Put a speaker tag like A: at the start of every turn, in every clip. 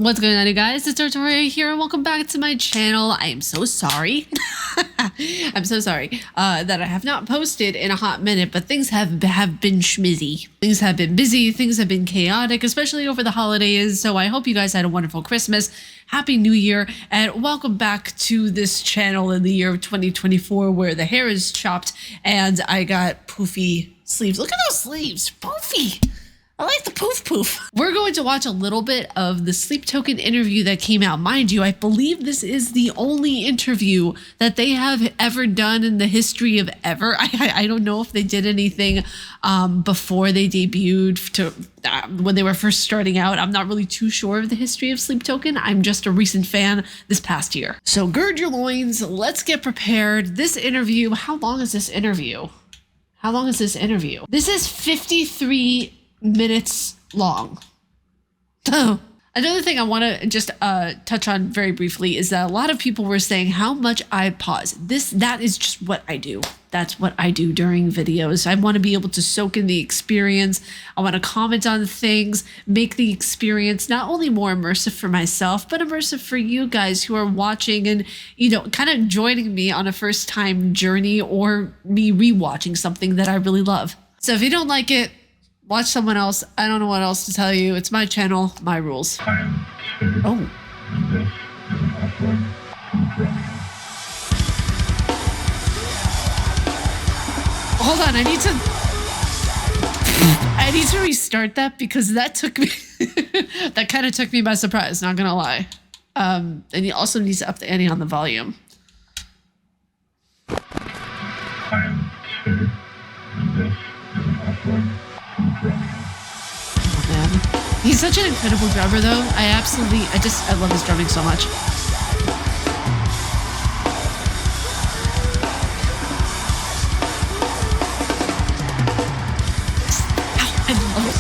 A: What's going on, you guys? It's Artoria here, and welcome back to my channel. I am so sorry. I'm so sorry that I have not posted in a hot minute, but things have been schmizzy. Things have been busy. Things have been chaotic, especially over the holidays. So I hope you guys had a wonderful Christmas. Happy New Year, and welcome back to this channel in the year of 2024, where the hair is chopped and I got poofy sleeves. Look at those sleeves, poofy. I like the poof. We're going to watch a little bit of the Sleep Token interview that came out. Mind you, I believe this is the only interview that they have ever done in the history of ever. I don't know if they did anything before they debuted when they were first starting out. I'm not really too sure of the history of Sleep Token. I'm just a recent fan this past year. So gird your loins. Let's get prepared. This interview, how long is this interview? This is 53 minutes long. Another thing I want to just touch on very briefly is that a lot of people were saying how much I pause. That is just what I do. That's what I do during videos. I want to be able to soak in the experience. I want to comment on things, make the experience not only more immersive for myself, but immersive for you guys who are watching and, you know, kind of joining me on a first time journey or me rewatching something that I really love. So if you don't like it, watch someone else. I don't know what else to tell you. It's my channel, my rules. Oh. Hold on, I need to restart that because that took me that kind of took me by surprise, not gonna lie. And you also need to up the ante on the volume. Oh man, he's such an incredible drummer though. I love his drumming so much. I love it.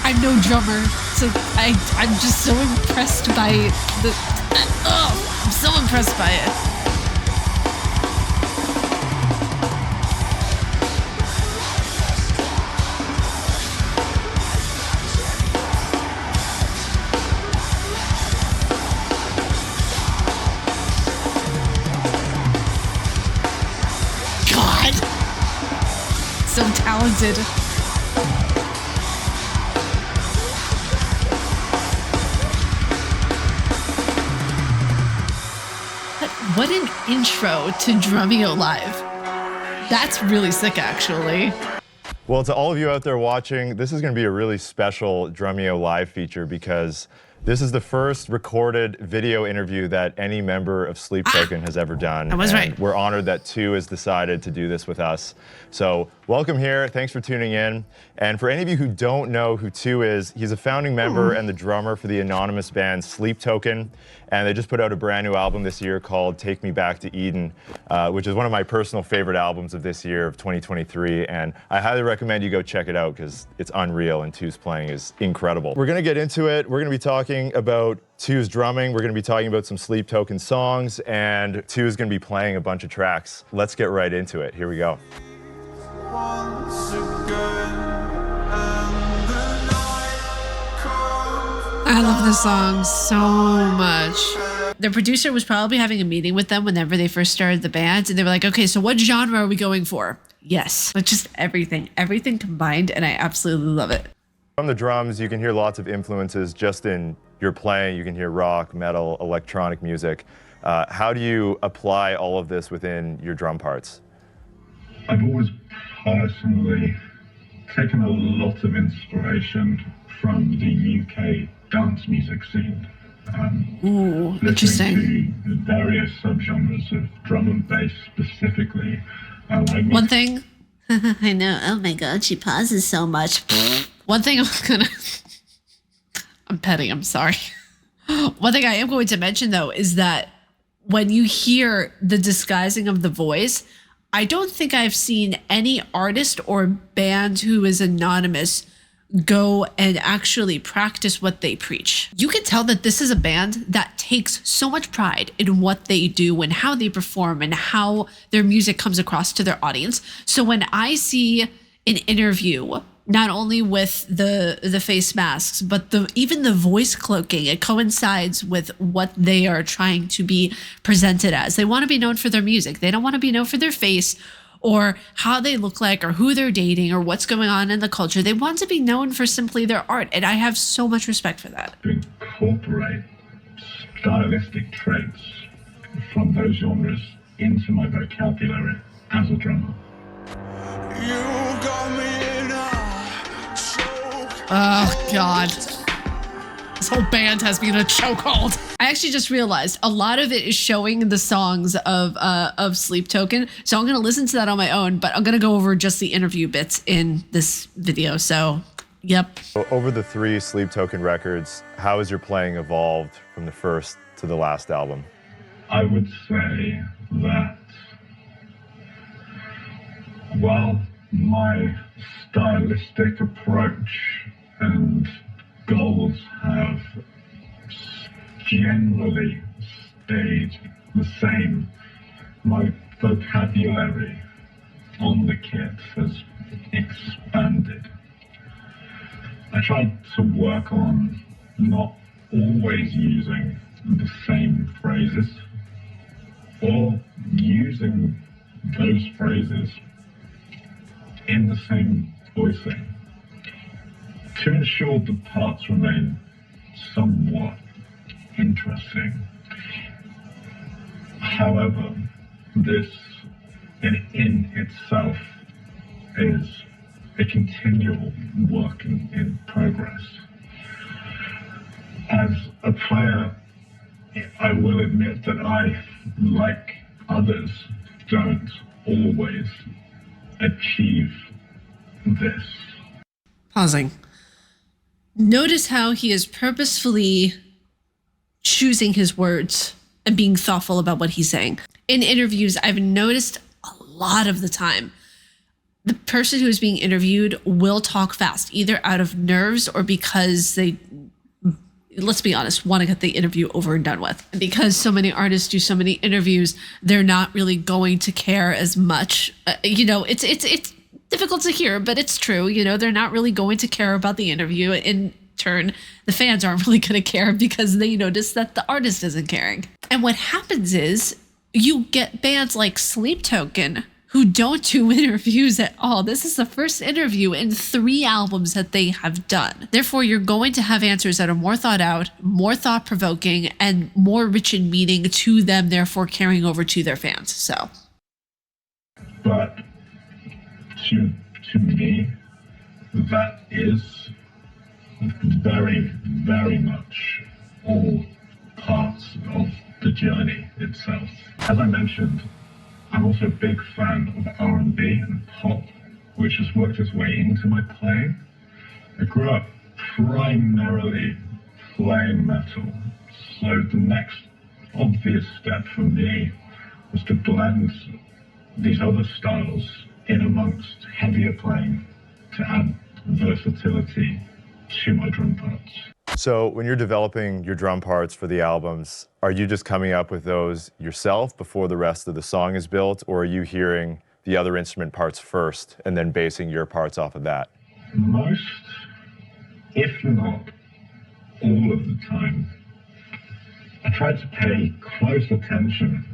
A: I'm no drummer, so I'm just so impressed by I'm so impressed by it. So talented. What an intro to Drumeo Live. That's really sick, actually.
B: Well, to all of you out there watching, this is going to be a really special Drumeo Live feature because this is the first recorded video interview that any member of Sleep Token has ever done.
A: I was right.
B: We're honored that Tu has decided to do this with us. So welcome here. Thanks for tuning in. And for any of you who don't know who Tu is, he's a founding member and the drummer for the anonymous band Sleep Token. And they just put out a brand new album this year called Take Me Back to Eden, which is one of my personal favorite albums of this year of 2023. And I highly recommend you go check it out because it's unreal and Tu's playing is incredible. We're gonna get into it. We're gonna be talking about Tu's drumming. We're gonna be talking about some Sleep Token songs, and Tu's gonna be playing a bunch of tracks. Let's get right into it. Here we go.
A: I love this song so much. The producer was probably having a meeting with them whenever they first started the band, and they were like, okay, so what genre are we going for? Yes, but just everything combined, and I absolutely love it.
B: From the drums, you can hear lots of influences just in your playing. You can hear rock, metal, electronic music. How do you apply all of this within your drum parts?
C: I've always personally taken a lot of inspiration from the UK dance music scene.
A: Ooh, interesting.
C: To the various subgenres of drum and bass specifically.
A: One thing, I know, oh my God, she pauses so much. One thing I'm petty, I'm sorry. One thing I am going to mention though is that when you hear the disguising of the voice, I don't think I've seen any artist or band who is anonymous go and actually practice what they preach. You can tell that this is a band that takes so much pride in what they do and how they perform and how their music comes across to their audience. So when I see an interview not only with the face masks, but even the voice cloaking. It coincides with what they are trying to be presented as. They want to be known for their music. They don't want to be known for their face or how they look like or who they're dating or what's going on in the culture. They want to be known for simply their art. And I have so much respect for that.
C: To incorporate stylistic traits from those genres into my vocabulary as a drummer.
A: Oh, God. This whole band has me in a chokehold. I actually just realized a lot of it is showing the songs of Sleep Token. So I'm going to listen to that on my own, but I'm going to go over just the interview bits in this video. So, yep.
B: Over the 3 Sleep Token records, how has your playing evolved from the first to the last album?
C: I would say that while my stylistic approach and goals have generally stayed the same, my vocabulary on the kit has expanded. I tried to work on not always using the same phrases or using those phrases in the same voicing to ensure the parts remain somewhat interesting. However, this in itself is a continual work in progress. As a player, I will admit that I, like others, don't always achieve this.
A: Pausing. Notice how he is purposefully choosing his words and being thoughtful about what he's saying. In interviews, I've noticed a lot of the time, the person who is being interviewed will talk fast, either out of nerves or because they, let's be honest, want to get the interview over and done with. And because so many artists do so many interviews, they're not really going to care as much. It's difficult to hear, but it's true. They're not really going to care about the interview. In turn, the fans aren't really going to care because they notice that the artist isn't caring. And what happens is you get bands like Sleep Token who don't do interviews at all. This is the first interview in 3 albums that they have done. Therefore, you're going to have answers that are more thought out, more thought-provoking, and more rich in meaning to them, therefore carrying over to their fans. So,
C: but to me, that is very, very much all parts of the journey itself. As I mentioned, I'm also a big fan of R&B and pop, which has worked its way into my playing. I grew up primarily playing metal, so the next obvious step for me was to blend these other styles in amongst heavier playing to add versatility to my drum parts.
B: So when you're developing your drum parts for the albums, are you just coming up with those yourself before the rest of the song is built, or are you hearing the other instrument parts first and then basing your parts off of that?
C: Most, if not all of the time, I try to pay close attention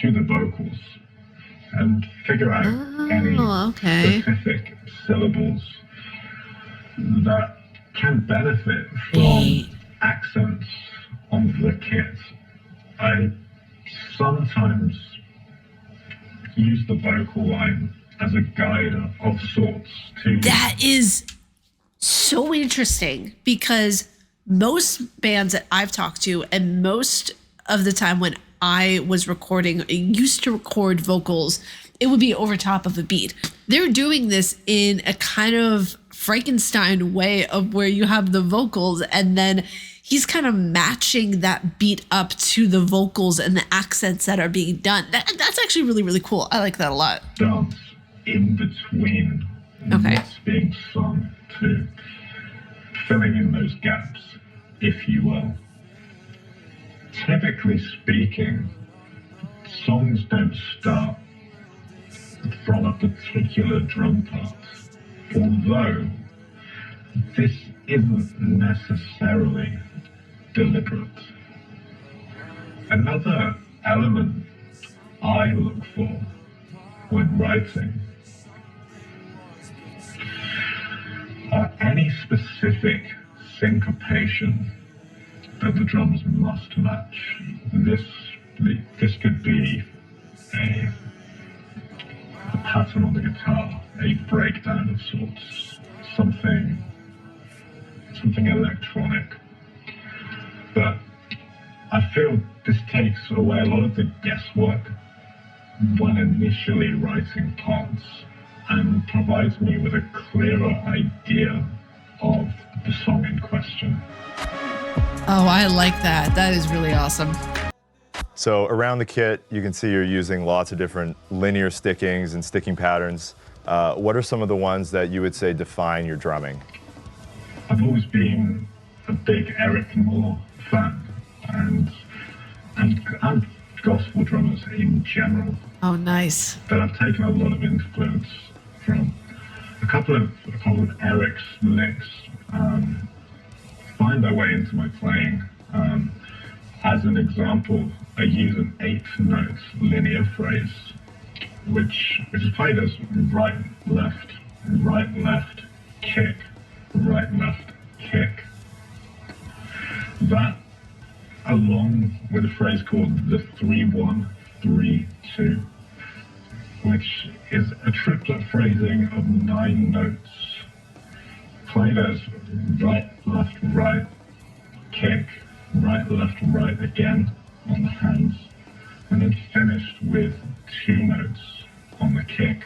C: to the vocals and figure out any specific syllables that can benefit from accents on the kit. I sometimes use the vocal line as a guide of sorts to...
A: That is so interesting because most bands that I've talked to, and most of the time when I was recording, I used to record vocals, it would be over top of a beat. They're doing this in a kind of Frankenstein way of where you have the vocals and then he's kind of matching that beat up to the vocals and the accents that are being done. That's actually really, really cool. I like that a lot.
C: Dance in between what's being sung to filling in those gaps, if you will. Typically speaking, songs don't start from a particular drum part. although this isn't necessarily deliberate. Another element I look for when writing are any specific syncopation that the drums must match. This could be a pattern on the guitar, a breakdown of sorts, something electronic. But I feel this takes away a lot of the guesswork when initially writing parts and provides me with a clearer idea of the song in question.
A: Oh, I like that. That is really awesome.
B: So around the kit, you can see you're using lots of different linear stickings and sticking patterns. What are some of the ones that you would say define your drumming?
C: I've always been a big Eric Moore fan and gospel drummers in general.
A: Oh, nice.
C: But I've taken a lot of influence from a couple of Eric's licks, find their way into my playing. As an example, I use an 8-note linear phrase, which is played as right, left, kick, right, left, kick. That, along with a phrase called the 3-1-3-2, which is a triplet phrasing of 9 notes, played as right, left, right, kick, right, left, right again on the hands, and then finished with 2 notes on the kick.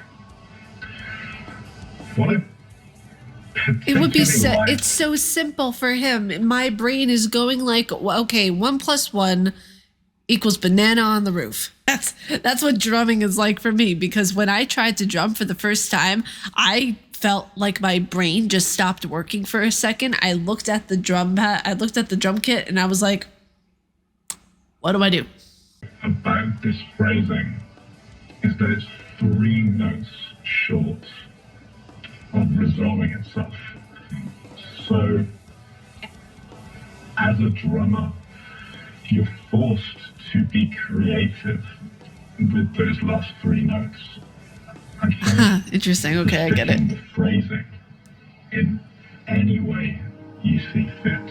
C: What I
A: It would be
C: particularly like-
A: it's so simple for him. My brain is going like, okay, 1 + 1 equals banana on the roof. That's what drumming is like for me, because when I tried to drum for the first time, I felt like my brain just stopped working for a second. I looked at the drum kit and I was like, what do I do?
C: About this phrasing is that it's 3 notes short of resolving itself. So, as a drummer, you're forced to be creative with those last 3 notes. And
A: Interesting. Okay, I get it.
C: the phrasing in any way you see fit.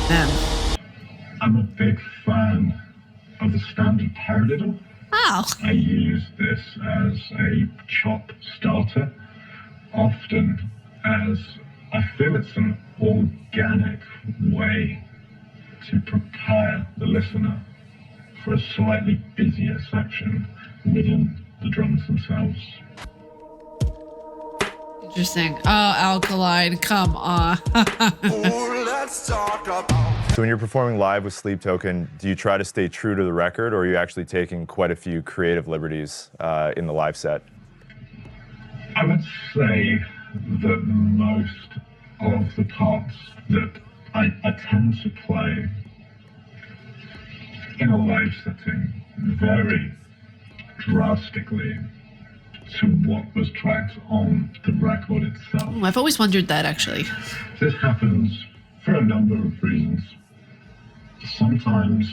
A: Man.
C: I'm a big fan of the standard paradiddle.
A: Oh.
C: I use this as a chop starter, often as I feel it's an organic way to prepare the listener for a slightly busier section within the drums themselves.
A: Interesting. Oh, Alkaline, come on.
D: Let's talk about.
B: So when you're performing live with Sleep Token, do you try to stay true to the record, or are you actually taking quite a few creative liberties in the live set?
C: I would say that most of the parts that I tend to play in a live setting vary drastically to what was tracked on the record itself.
A: I've always wondered that, actually.
C: This happens for a number of reasons. Sometimes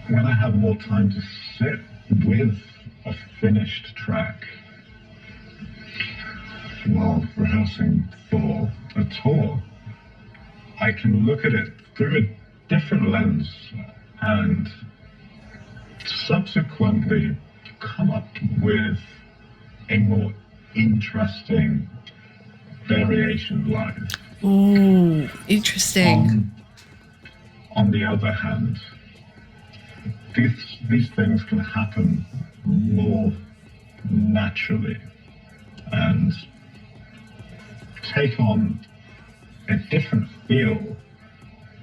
C: when I have more time to sit with a finished track while rehearsing for a tour, I can look at it through a different lens and subsequently come up with a more interesting variation live.
A: Ooh, interesting.
C: On the other hand, these things can happen more naturally and take on a different feel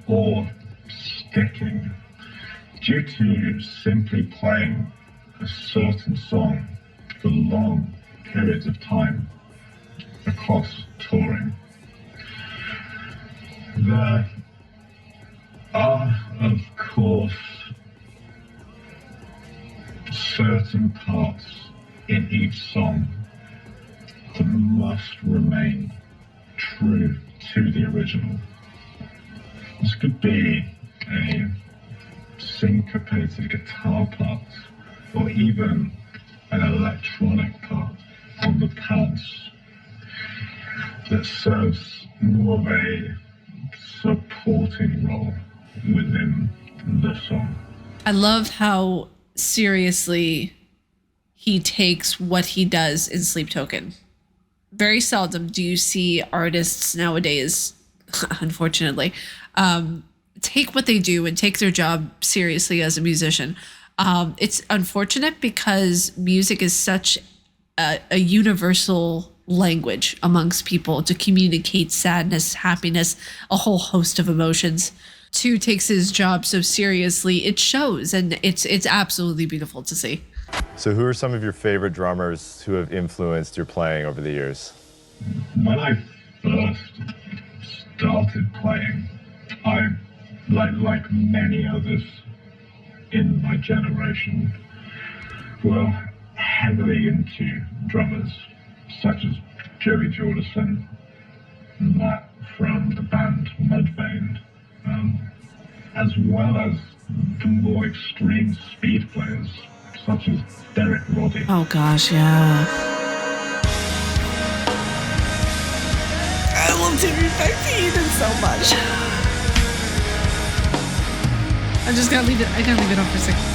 C: or sticking due to simply playing a certain song for long periods of time across touring. There are, of course, certain parts in each song that must remain true to the original. This could be a syncopated guitar part, or even an electronic part on the pads that serves more of a supporting role within the song.
A: I love how seriously he takes what he does in Sleep Token. Very seldom do you see artists nowadays, unfortunately, take what they do and take their job seriously as a musician. It's unfortunate because music is such a universal language amongst people to communicate sadness, happiness, a whole host of emotions. Two takes his job so seriously, it shows, and it's absolutely beautiful to see.
B: So who are some of your favorite drummers who have influenced your playing over the years?
C: When I first started playing, I, like many others in my generation, were heavily into drummers such as Joey Jordison, Matt from the band Mudvayne, as well as the more extreme speed players such as Derek Roddy.
A: Oh gosh, yeah. I love Timmy Beckton so much. I just gotta leave it. I gotta leave it on for a second.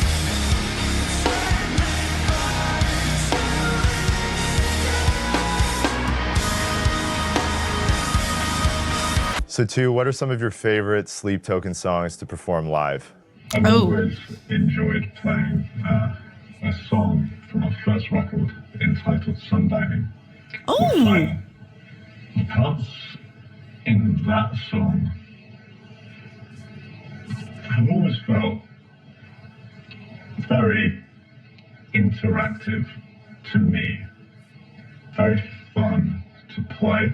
B: So, two, what are some of your favorite Sleep Token songs to perform live?
C: I've always enjoyed playing a song from our first record entitled Sundining.
A: Oh!
C: The parts in that song have always felt very interactive to me, very fun to play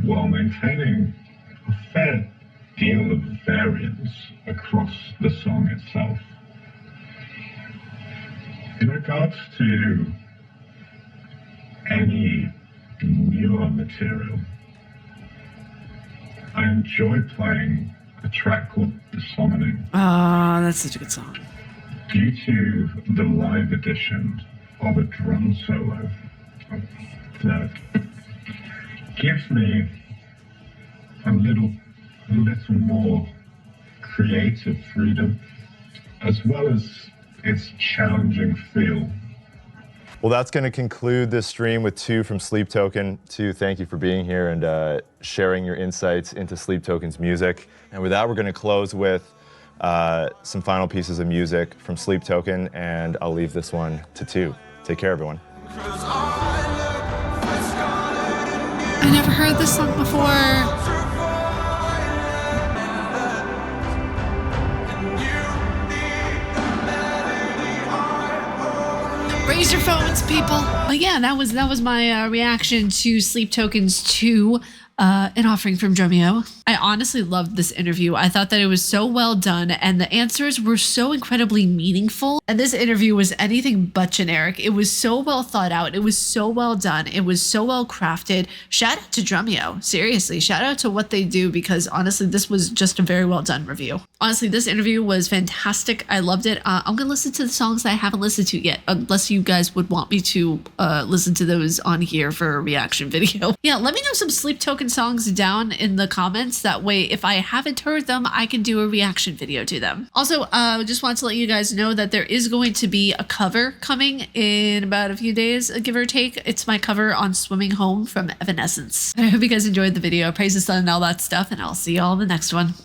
C: while maintaining a fair deal of variance across the song itself. In regards to any newer material, I enjoy playing a track called The Summoning.
A: Ah, that's such a good song.
C: Due to the live edition of a drum solo that gives me a little more creative freedom, as well as its challenging feel.
B: Well, that's going to conclude this stream with Two from Sleep Token. Two, thank you for being here and sharing your insights into Sleep Token's music. And with that, we're going to close with some final pieces of music from Sleep Token, and I'll leave this one to Two. Take care, everyone.
A: I never heard this song before. Raise your phones, people. But yeah, that was my reaction to Sleep Token's 2, An Offering from Dromeo. I honestly loved this interview. I thought that it was so well done, and the answers were so incredibly meaningful. And this interview was anything but generic. It was so well thought out. It was so well done. It was so well crafted. Shout out to Dromeo. Seriously, shout out to what they do, because honestly, this was just a very well done review. Honestly, this interview was fantastic. I loved it. I'm going to listen to the songs that I haven't listened to yet, unless you guys would want me to listen to those on here for a reaction video. Yeah, let me know some Sleep Token songs down in the comments. That way, if I haven't heard them, I can do a reaction video to them. Also, just want to let you guys know that there is going to be a cover coming in about a few days, give or take. It's my cover on Swimming Home from Evanescence. I hope you guys enjoyed the video. Praise the sun and all that stuff, and I'll see y'all in the next one.